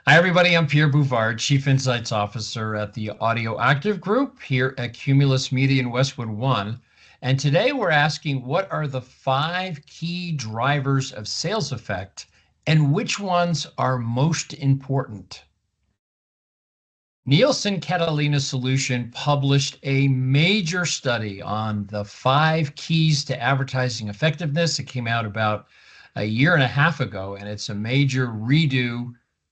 Hi, everybody. I'm Pierre Bouvard, Chief Insights Officer at the Audio Active Group here at Cumulus Media in Westwood One. And today we're asking what are the 5 key drivers of sales effect and which ones are most important? Nielsen Catalina Solution published a major study on the 5 keys to advertising effectiveness. It came out about a year and a half ago, and it's a major redo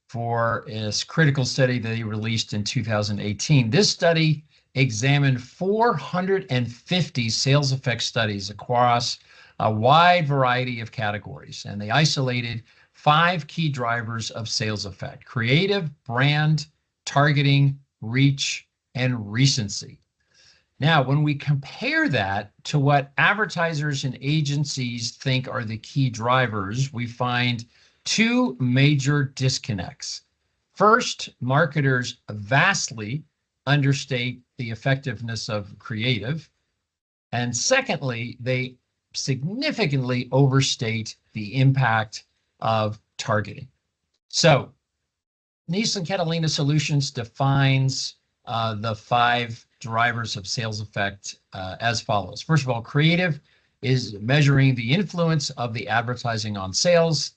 for this critical study that he released in 2018. This study examined 450 sales effect studies across a wide variety of categories, and they isolated 5 key drivers of sales effect: creative, brand, targeting, reach, and recency. Now, when we compare that to what advertisers and agencies think are the key drivers, we find 2 major disconnects. First, marketers vastly understate the effectiveness of creative. And secondly, they significantly overstate the impact of targeting. So Nielsen Catalina Solutions defines the 5 drivers of sales effect as follows. First of all, creative is measuring the influence of the advertising on sales.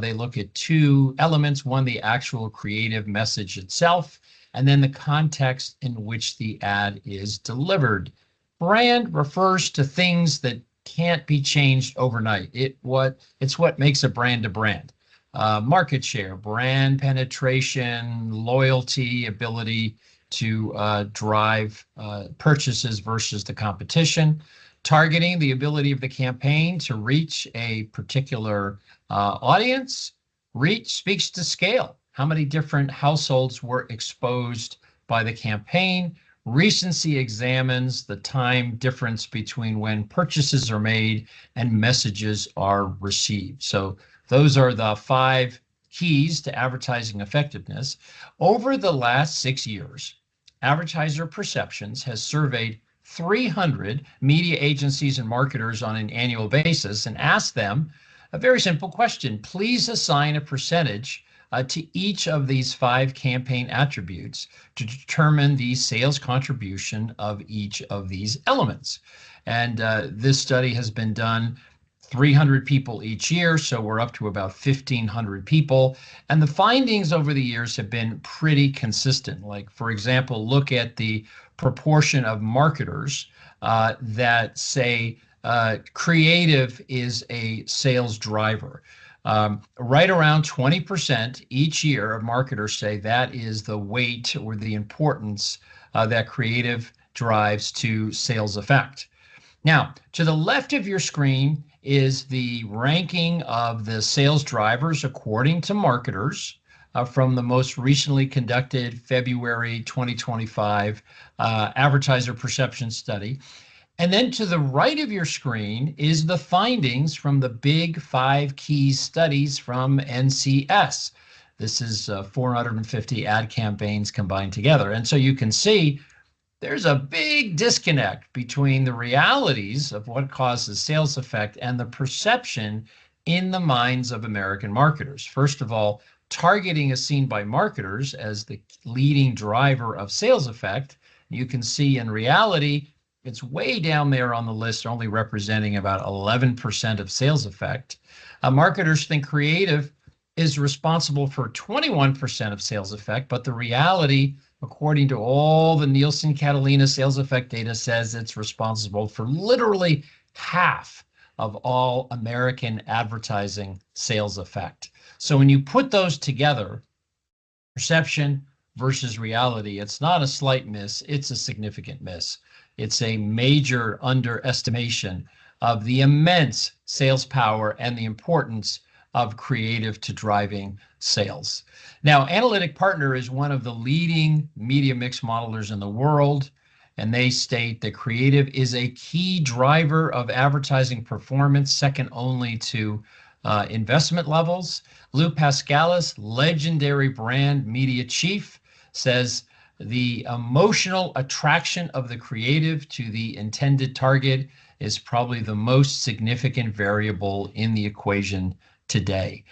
They look at 2 elements: one, the actual creative message itself, and then the context in which the ad is delivered. Brand refers to things that can't be changed overnight. It's what makes a brand a brand. Market share, brand penetration, loyalty, ability to drive purchases versus the competition. Targeting, the ability of the campaign to reach a particular audience. Reach speaks to scale. How many different households were exposed by the campaign? Recency examines the time difference between when purchases are made and messages are received. So those are the 5 keys to advertising effectiveness. Over the last 6 years, Advertiser Perceptions has surveyed 300 media agencies and marketers on an annual basis and asked them a very simple question: please assign a percentage to each of these 5 campaign attributes to determine the sales contribution of each of these elements. And this study has been done 300 people each year, so we're up to about 1,500 people. And the findings over the years have been pretty consistent. Like, for example, look at the proportion of marketers that say creative is a sales driver. Right around 20% each year of marketers say that is the weight or the importance that creative drives to sales effect. Now, to the left of your screen is the ranking of the sales drivers according to marketers from the most recently conducted February 2025 Advertiser Perception Study. And then to the right of your screen is the findings from the big 5 key studies from NCS. This is 450 ad campaigns combined together. And so you can see there's a big disconnect between the realities of what causes sales effect and the perception in the minds of American marketers. First of all, targeting is seen by marketers as the leading driver of sales effect. You can see in reality, it's way down there on the list, only representing about 11% of sales effect. Marketers think creative is responsible for 21% of sales effect, but the reality, according to all the Nielsen Catalina sales effect data, says it's responsible for literally half of all American advertising sales effect. So when you put those together, perception versus reality, it's not a slight miss, it's a significant miss. It's a major underestimation of the immense sales power and the importance of creative to driving sales. Now, Analytic Partner is one of the leading media mix modelers in the world, and they state that creative is a key driver of advertising performance, second only to investment levels. Lou Pascalis, legendary brand media chief, says the emotional attraction of the creative to the intended target is probably the most significant variable in the equation today.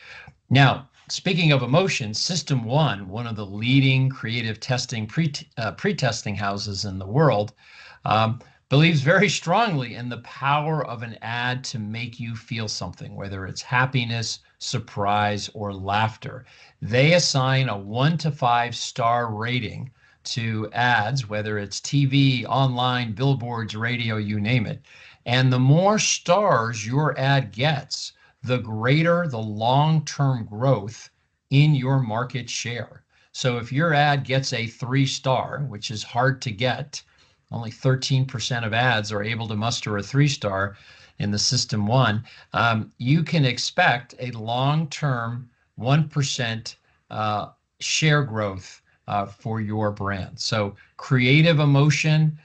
Now, Speaking of emotion, System one of the leading creative testing pre-testing houses in the world, um, believes very strongly in the power of an ad to make you feel something, whether it's happiness, surprise, or laughter. They assign a 1 to 5 star rating to ads, whether it's TV, online, billboards, radio, you name it. And the more stars your ad gets, the greater the long-term growth in your market share. So if your ad gets a 3 star, which is hard to get, only 13% of ads are able to muster a 3 star in the System one, you can expect a long-term 1% share growth for your brand. So creative emotion,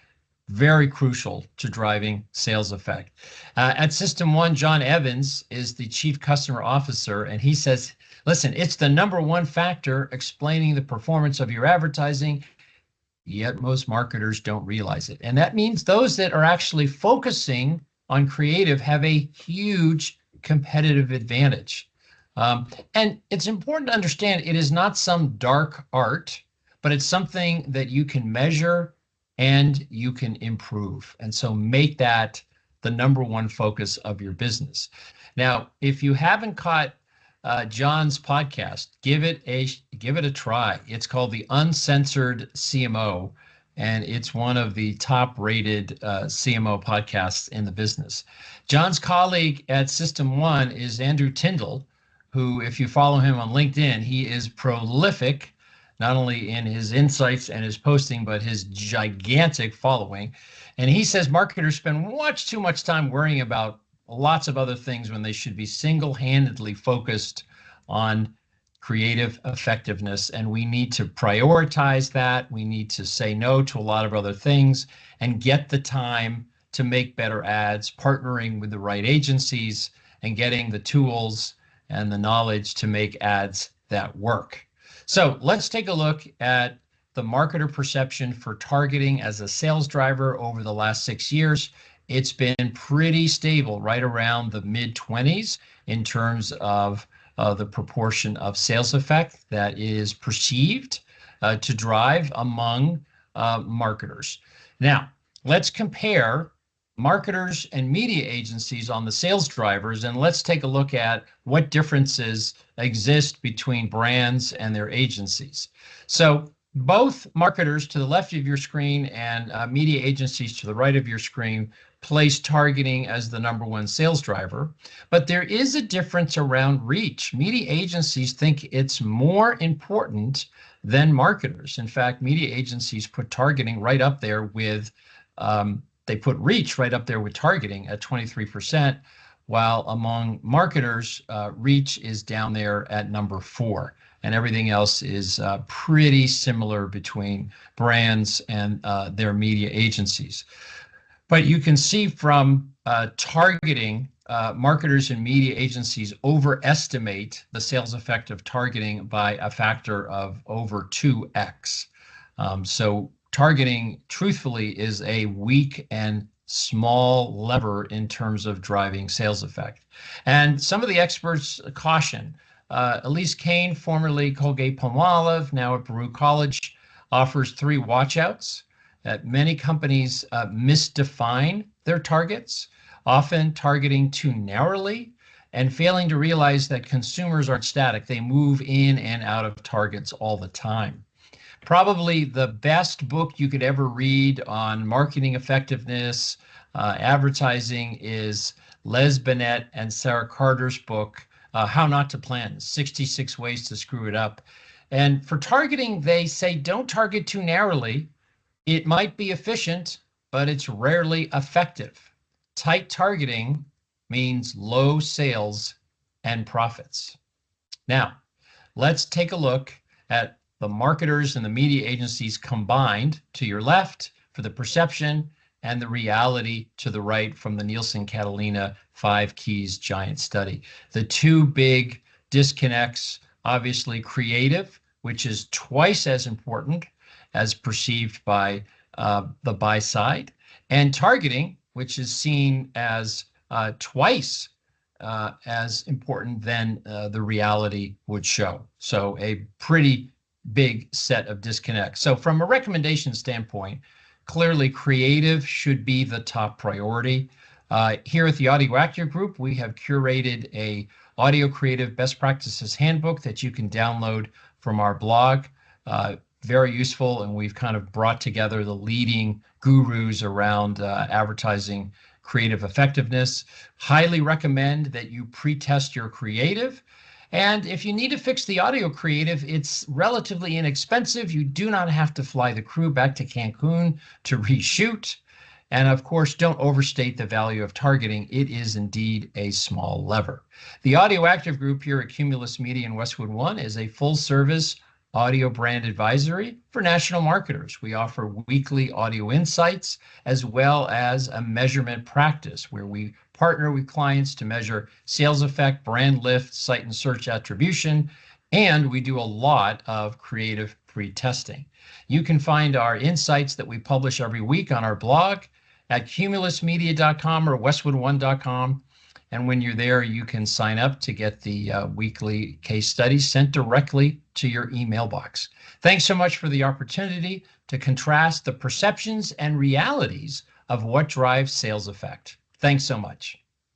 very crucial to driving sales effect. At System one, John Evans is the chief customer officer, and he says, listen, it's the number one factor explaining the performance of your advertising, yet most marketers don't realize it. And that means those that are actually focusing on creative have a huge competitive advantage. And it's important to understand it is not some dark art, but it's something that you can measure and you can improve. And so make that the number one focus of your business. Now, if you haven't caught John's podcast, give it a try. It's called the Uncensored CMO, and it's one of the top-rated CMO podcasts in the business. John's colleague at System one is Andrew Tyndall, who, if you follow him on LinkedIn, he is prolific, not only in his insights and his posting, but his gigantic following. And he says marketers spend much too much time worrying about lots of other things when they should be single-handedly focused on creative effectiveness. And we need to prioritize that. We need to say no to a lot of other things and get the time to make better ads, partnering with the right agencies and getting the tools and the knowledge to make ads that work. So let's take a look at the marketer perception for targeting as a sales driver over the last 6 years. It's been pretty stable, right around the mid-20s in terms of the proportion of sales effect that is perceived to drive among marketers. Now, let's compare marketers and media agencies on the sales drivers, and let's take a look at what differences exist between brands and their agencies. So both marketers to the left of your screen and media agencies to the right of your screen place targeting as the number one sales driver, but there is a difference around reach. Media agencies think it's more important than marketers. In fact, media agencies put targeting right up there with they put reach right up there with targeting at 23%, while among marketers, reach is down there at number 4. And everything else is pretty similar between brands and their media agencies. But you can see from targeting, marketers and media agencies overestimate the sales effect of targeting by a factor of over 2x. So targeting, truthfully, is a weak and small lever in terms of driving sales effect. And some of the experts caution. Elise Kane, formerly Colgate-Palmolive, now at Baruch College, offers 3 watchouts. Many companies misdefine their targets, often targeting too narrowly and failing to realize that consumers aren't static. They move in and out of targets all the time. Probably the best book you could ever read on marketing effectiveness, advertising is Les Binet and Sarah Carter's book, How Not to Plan, 66 Ways to Screw It Up. And for targeting, they say don't target too narrowly. It might be efficient, but it's rarely effective. Tight targeting means low sales and profits. Now, let's take a look at the marketers and the media agencies combined to your left for the perception and the reality to the right from the Nielsen Catalina 5 Keys giant study. The two big disconnects, obviously creative, which is twice as important as perceived by the buy side, and targeting, which is seen as twice as important than the reality would show. So a pretty big set of disconnects. So from a recommendation standpoint, clearly creative should be the top priority. Here at the Audio Actor Group, we have curated a audio creative best practices handbook that you can download from our blog. Very useful, and we've kind of brought together the leading gurus around advertising creative effectiveness. Highly recommend that you pre-test your creative. And if you need to fix the audio creative, it's relatively inexpensive. You do not have to fly the crew back to Cancun to reshoot. And of course, don't overstate the value of targeting. It is indeed a small lever. The Audio Active Group here at Cumulus Media in Westwood One is a full service audio brand advisory for national marketers. We offer weekly audio insights as well as a measurement practice where we partner with clients to measure sales effect, brand lift, site and search attribution, and we do a lot of creative pre-testing. You can find our insights that we publish every week on our blog at cumulusmedia.com or westwood1.com. And when you're there, you can sign up to get the weekly case studies sent directly to your email box. Thanks so much for the opportunity to contrast the perceptions and realities of what drives sales effect. Thanks so much.